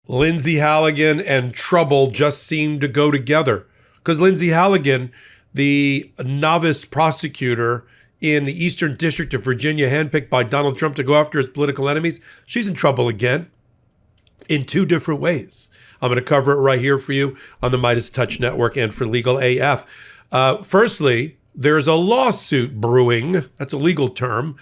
Lindsay Halligan and trouble just seemed to go together. Because Lindsay Halligan, the novice prosecutor in the Eastern District of Virginia, handpicked by Donald Trump to go after his political enemies, she's in trouble again in two different ways. I'm going to cover it right here for you on the MeidasTouch Network and for Legal AF. Firstly, there's a lawsuit brewing, that's a legal term,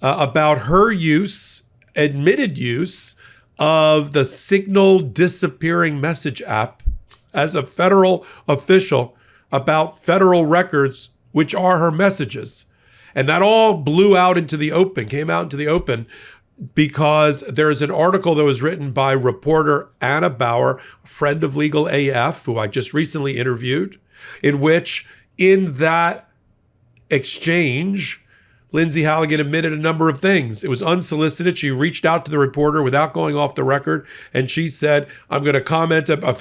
about her use, admitted use, of the Signal disappearing message app as a federal official about federal records, which are her messages. And that all blew out into the open, came out into the open, because there's an article that was written by reporter Anna Bauer, a friend of Legal AF, who I just recently interviewed, in which in that exchange, Lindsay Halligan admitted a number of things. It was unsolicited. She reached out to the reporter without going off the record, and she said, I'm going to comment about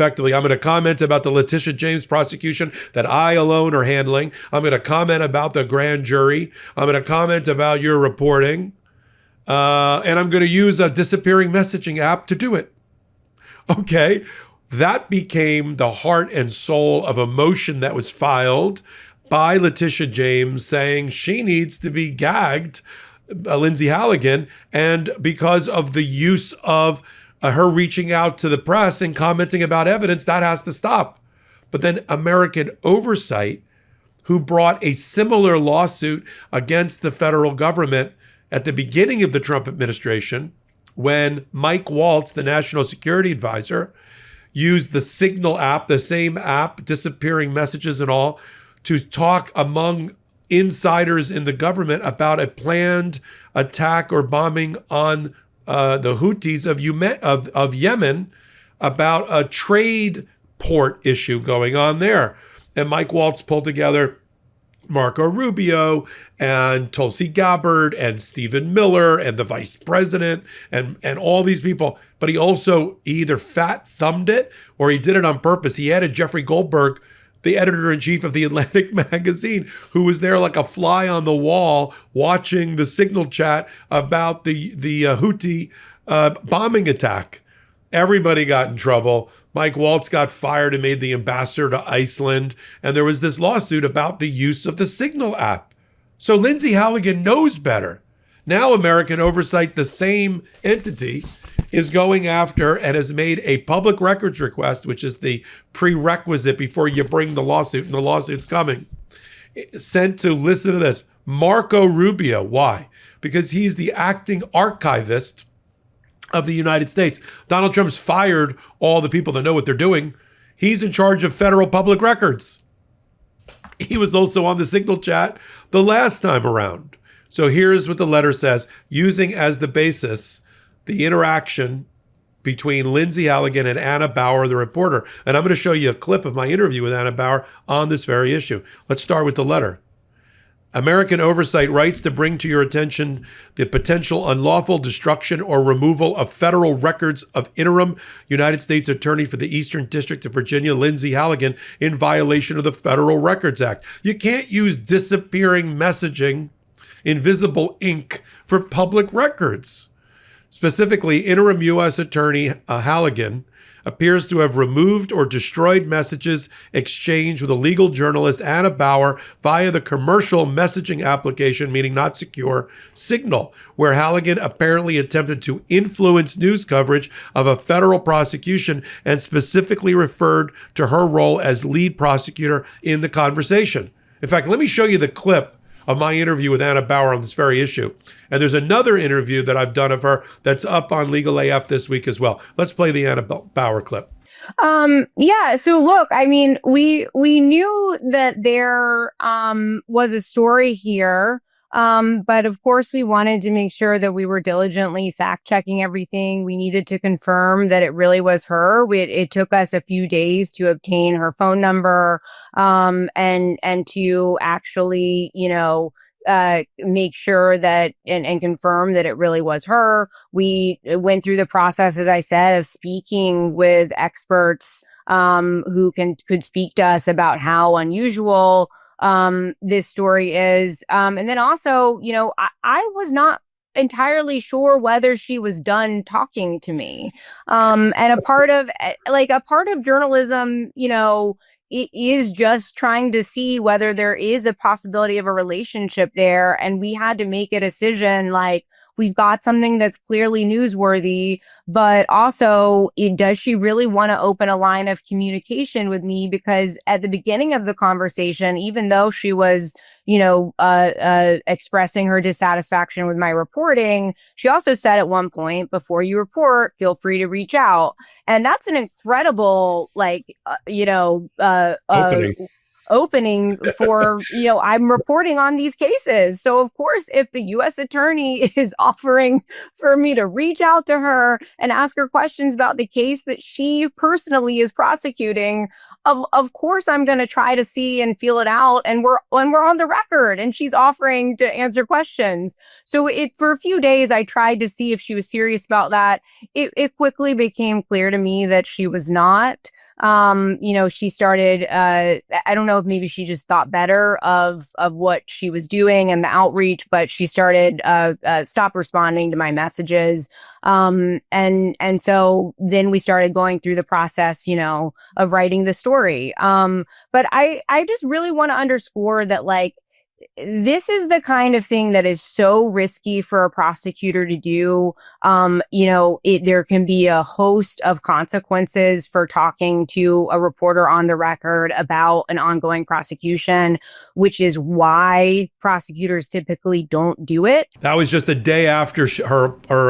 the Letitia James prosecution that I alone are handling. I'm going to comment about the grand jury. I'm going to comment about your reporting. And I'm going to use a disappearing messaging app to do it. Okay, that became the heart and soul of a motion that was filed by Letitia James saying she needs to be gagged, Lindsay Halligan, and because of the use of her reaching out to the press and commenting about evidence, that has to stop. But then American Oversight, who brought a similar lawsuit against the federal government at the beginning of the Trump administration, when Mike Waltz, the national security advisor, used the Signal app, the same app, disappearing messages and all, to talk among insiders in the government about a planned attack or bombing on the Houthis of Yemen, about a trade port issue going on there. And Mike Waltz pulled together Marco Rubio and Tulsi Gabbard and Stephen Miller and the vice president and all these people. But he also either fat thumbed it or he did it on purpose. He added Jeffrey Goldberg, the editor-in-chief of the Atlantic magazine, who was there like a fly on the wall watching the Signal chat about the Houthi bombing attack. Everybody got in trouble. Mike Waltz got fired and made the ambassador to Iceland. And there was this lawsuit about the use of the Signal app. So Lindsay Halligan knows better. Now American Oversight, the same entity, is going after and has made a public records request, which is the prerequisite before you bring the lawsuit, and the lawsuit's coming, sent to, listen to this, Marco Rubio. Why? Because he's the acting archivist of the United States. Donald Trump's fired all the people that know what they're doing. He's in charge of federal public records. He was also on the Signal chat the last time around. So here's what the letter says, using as the basis the interaction between Lindsay Halligan and Anna Bauer, the reporter. And I'm going to show you a clip of my interview with Anna Bauer on this very issue. Let's start with the letter. American Oversight writes to bring to your attention the potential unlawful destruction or removal of federal records of interim United States Attorney for the Eastern District of Virginia, Lindsay Halligan, in violation of the Federal Records Act. You can't use disappearing messaging, invisible ink, for public records. Specifically, interim U.S. Attorney Halligan appears to have removed or destroyed messages exchanged with a legal journalist, Anna Bauer, via the commercial messaging application, meaning not secure, Signal, where Halligan apparently attempted to influence news coverage of a federal prosecution and specifically referred to her role as lead prosecutor in the conversation. In fact, let me show you the clip of my interview with Anna Bauer on this very issue. And there's another interview that I've done of her that's up on Legal AF this week as well. Let's play the Anna Bauer clip. Yeah. So look, I mean, we knew that there was a story here. But of course, we wanted to make sure that we were diligently fact checking everything. We needed to confirm that it really was her. It took us a few days to obtain her phone number, and to actually, make sure that and confirm that it really was her. We went through the process, as I said, of speaking with experts, who could speak to us about how unusual this story is. And then also, I was not entirely sure whether she was done talking to me. And a part of journalism, it is just trying to see whether there is a possibility of a relationship there. And we had to make a decision, like, we've got something that's clearly newsworthy, but also does she really want to open a line of communication with me? Because at the beginning of the conversation, even though she was, expressing her dissatisfaction with my reporting, she also said at one point, before you report, feel free to reach out. And that's an incredible, opening for, I'm reporting on these cases. So of course, if the U.S. attorney is offering for me to reach out to her and ask her questions about the case that she personally is prosecuting, of course I'm going to try to see and feel it out. And we're on the record and she's offering to answer questions. So for a few days, I tried to see if she was serious about that. It quickly became clear to me that she was not. She started, I don't know if maybe she just thought better of what she was doing and the outreach, but she started, stop responding to my messages. And so then we started going through the process, of writing the story. But I just really want to underscore that, like, this is the kind of thing that is so risky for a prosecutor to do. There can be a host of consequences for talking to a reporter on the record about an ongoing prosecution, which is why prosecutors typically don't do it. That was just a day after her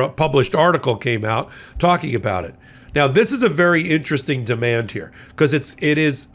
published article came out talking about it. Now, this is a very interesting demand here, because it is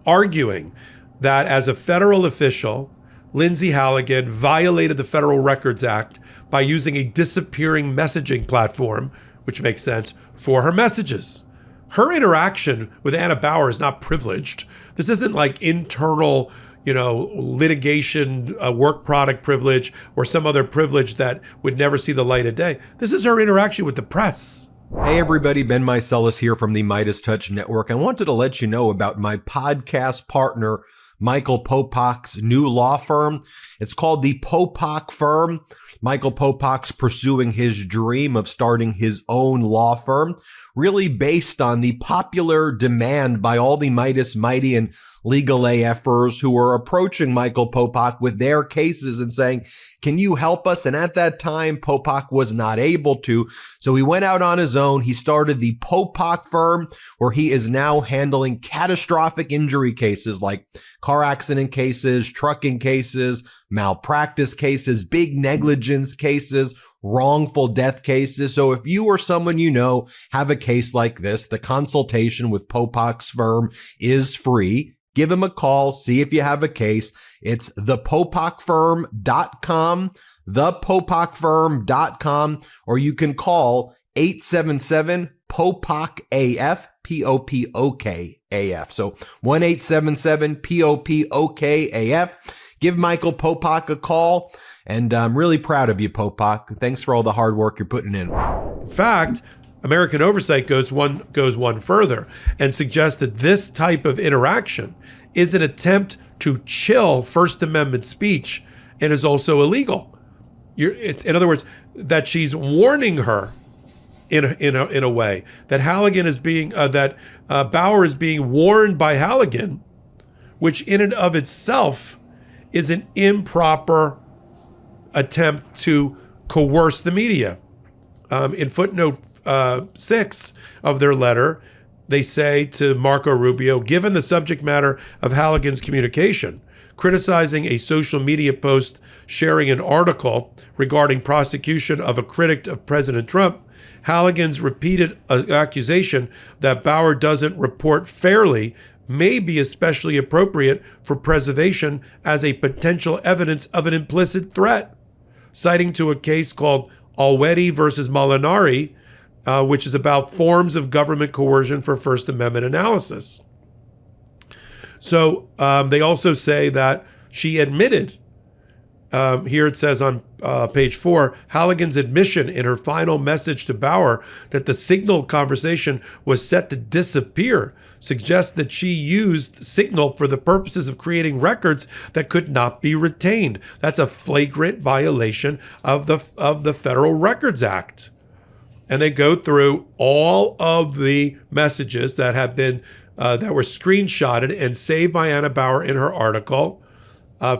arguing that as a federal official, Lindsay Halligan violated the Federal Records Act by using a disappearing messaging platform, which makes sense, for her messages. Her interaction with Anna Bauer is not privileged. This isn't like internal, litigation, work product privilege, or some other privilege that would never see the light of day. This is her interaction with the press. Hey everybody, Ben Meiselas here from the MeidasTouch Network. I wanted to let you know about my podcast partner, Michael Popok's new law firm. It's called the Popok Firm. Michael Popok's pursuing his dream of starting his own law firm, really based on the popular demand by all the Meidas, Mighty, and legal AFers who were approaching Michael Popok with their cases and saying, can you help us? And at that time, Popok was not able to. So he went out on his own. He started the Popok Firm, where he is now handling catastrophic injury cases like car accident cases, trucking cases, malpractice cases, big negligence cases, wrongful death cases. So if you or someone you know have a case like this, the consultation with Popok's firm is free. Give him a call. See if you have a case. It's thepopokfirm.com, thepopokfirm.com, or you can call 877-POPOK-AF, P-O-P-O-K-A-F. So 1-877-POPOK-AF. Give Michael Popok a call. And I'm really proud of you, Popok. Thanks for all the hard work you're putting in. In fact, American Oversight goes one further and suggests that this type of interaction is an attempt to chill First Amendment speech and is also illegal. In other words, that she's warning her in a way that Halligan is being that Bauer is being warned by Halligan, which in and of itself is an improper attempt to coerce the media. In footnote 6 of their letter, they say to Marco Rubio, given the subject matter of Halligan's communication, criticizing a social media post sharing an article regarding prosecution of a critic of President Trump, Halligan's repeated accusation that Bauer doesn't report fairly may be especially appropriate for preservation as a potential evidence of an implicit threat, citing to a case called Alwetti versus Molinari, which is about forms of government coercion for First Amendment analysis. So they also say that she admitted Here it says on page 4, Halligan's admission in her final message to Bauer that the Signal conversation was set to disappear suggests that she used Signal for the purposes of creating records that could not be retained. That's a flagrant violation of the Federal Records Act. And they go through all of the messages that have been that were screenshotted and saved by Anna Bauer in her article.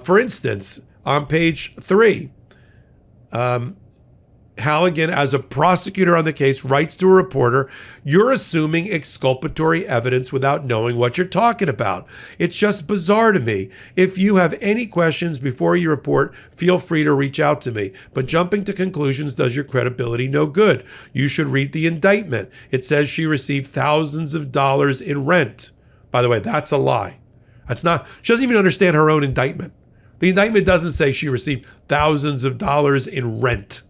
For instance, on page 3, Halligan, as a prosecutor on the case, writes to a reporter, "You're assuming exculpatory evidence without knowing what you're talking about. It's just bizarre to me. If you have any questions before you report, feel free to reach out to me. But jumping to conclusions does your credibility no good. You should read the indictment. It says she received thousands of dollars in rent." By the way, that's a lie. That's not, she doesn't even understand her own indictment. The indictment doesn't say she received thousands of dollars in rent.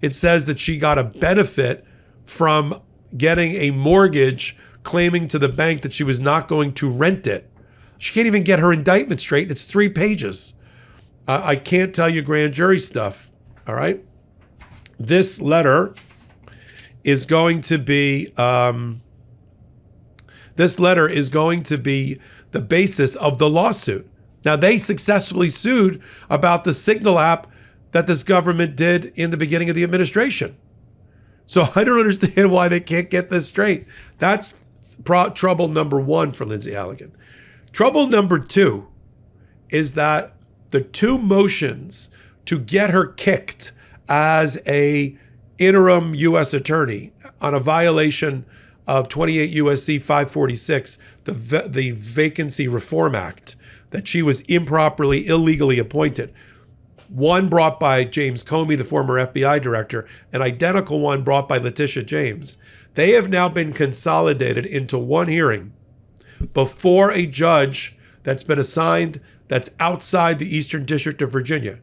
It says that she got a benefit from getting a mortgage, claiming to the bank that she was not going to rent it. She can't even get her indictment straight. It's 3 pages. I can't tell you grand jury stuff. All right. This letter is going to be the basis of the lawsuit. Now, they successfully sued about the Signal app that this government did in the beginning of the administration. So I don't understand why they can't get this straight. That's trouble number 1 for Lindsay Halligan. Trouble number 2 is that the 2 motions to get her kicked as a interim U.S. attorney on a violation of 28 U.S.C. 546, the Vacancy Reform Act, that she was improperly, illegally appointed. One brought by James Comey, the former FBI director, an identical one brought by Letitia James. They have now been consolidated into one hearing before a judge that's been assigned that's outside the Eastern District of Virginia.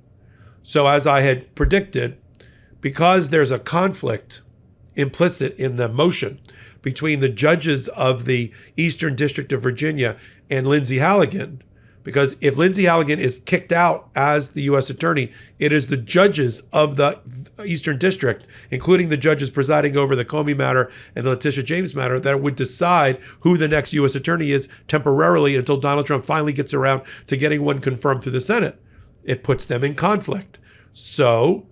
So as I had predicted, because there's a conflict implicit in the motion between the judges of the Eastern District of Virginia and Lindsay Halligan, because if Lindsay Halligan is kicked out as the U.S. attorney, it is the judges of the Eastern District, including the judges presiding over the Comey matter and the Letitia James matter, that would decide who the next U.S. attorney is temporarily until Donald Trump finally gets around to getting one confirmed through the Senate. It puts them in conflict. So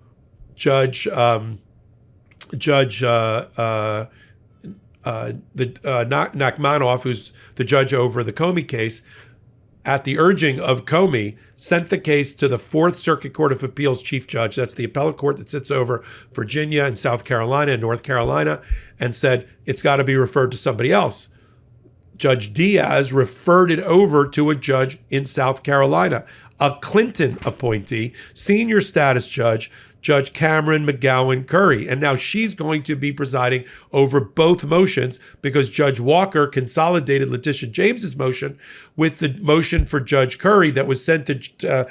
Judge Nachmanoff, who's the judge over the Comey case, at the urging of Comey, sent the case to the Fourth Circuit Court of Appeals Chief Judge, that's the appellate court that sits over Virginia and South Carolina and North Carolina, and said it's got to be referred to somebody else. Judge Diaz referred it over to a judge in South Carolina, a Clinton appointee, senior status judge, Judge Cameron McGowan Currie. And now she's going to be presiding over both motions because Judge Walker consolidated Letitia James's motion with the motion for Judge Currie that was sent to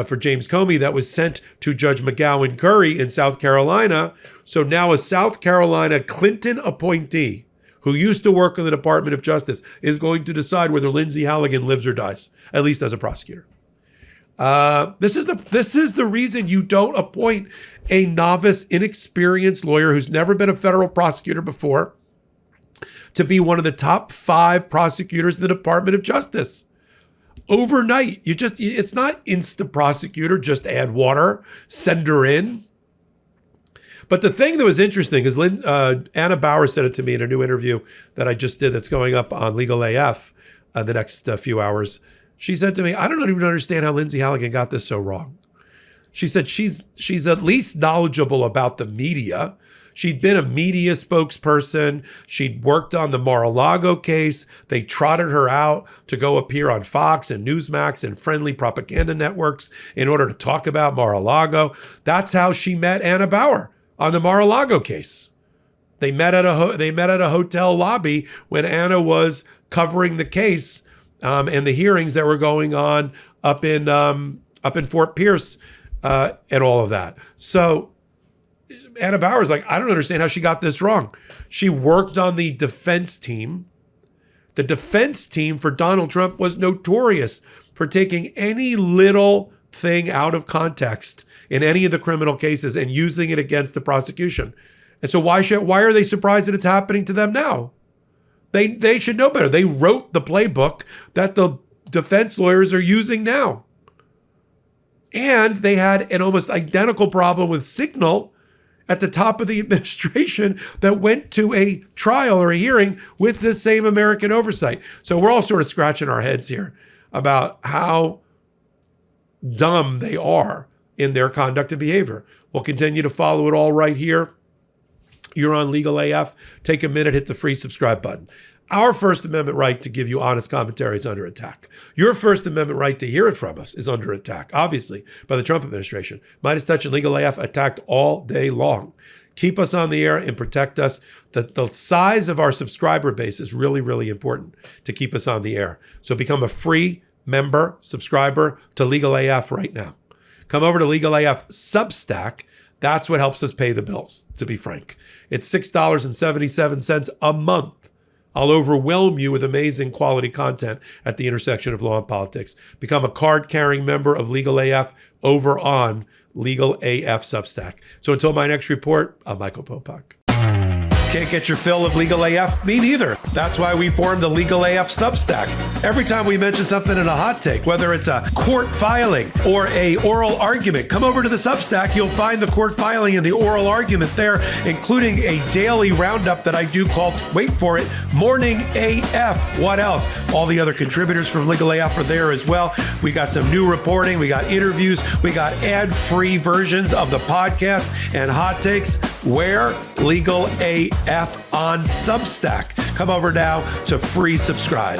for James Comey that was sent to Judge McGowan Currie in South Carolina. So now a South Carolina Clinton appointee who used to work in the Department of Justice is going to decide whether Lindsay Halligan lives or dies, at least as a prosecutor. This is the reason you don't appoint a novice, inexperienced lawyer who's never been a federal prosecutor before to be one of the top 5 prosecutors in the Department of Justice. Overnight, it's not insta prosecutor, just add water, send her in. But the thing that was interesting is Anna Bauer said it to me in a new interview that I just did that's going up on Legal AF the next few hours. She said to me, I don't even understand how Lindsay Halligan got this so wrong. She said she's at least knowledgeable about the media. She'd been a media spokesperson. She'd worked on the Mar-a-Lago case. They trotted her out to go appear on Fox and Newsmax and friendly propaganda networks in order to talk about Mar-a-Lago. That's how she met Anna Bauer on the Mar-a-Lago case. They met at a hotel lobby when Anna was covering the case and the hearings that were going on up in Fort Pierce and all of that. So Anna Bauer's like, I don't understand how she got this wrong. She worked on the defense team. The defense team for Donald Trump was notorious for taking any little thing out of context in any of the criminal cases and using it against the prosecution. And so why are they surprised that it's happening to them now? They should know better. They wrote the playbook that the defense lawyers are using now. And they had an almost identical problem with Signal at the top of the administration that went to a trial or a hearing with this same American oversight. So we're all sort of scratching our heads here about how dumb they are in their conduct and behavior. We'll continue to follow it all right here. You're on Legal AF. Take a minute, hit the free subscribe button. Our First Amendment right to give you honest commentary is under attack. Your First Amendment right to hear it from us is under attack, obviously, by the Trump administration. MeidasTouch and Legal AF attacked all day long. Keep us on the air and protect us. The size of our subscriber base is really, really important to keep us on the air. So become a free member, subscriber to Legal AF right now. Come over to Legal AF Substack. That's what helps us pay the bills, to be frank. It's $6.77 a month. I'll overwhelm you with amazing quality content at the intersection of law and politics. Become a card-carrying member of Legal AF over on Legal AF Substack. So until my next report, I'm Michael Popok. Can't get your fill of Legal AF? Me neither. That's why we formed the Legal AF Substack. Every time we mention something in a hot take, whether it's a court filing or a oral argument, come over to the Substack. You'll find the court filing and the oral argument there, including a daily roundup that I do called, wait for it, Morning AF. What else? All the other contributors from Legal AF are there as well. We got some new reporting. We got interviews. We got ad-free versions of the podcast and hot takes. Where? Legal AF on Substack. Come over now to free subscribe.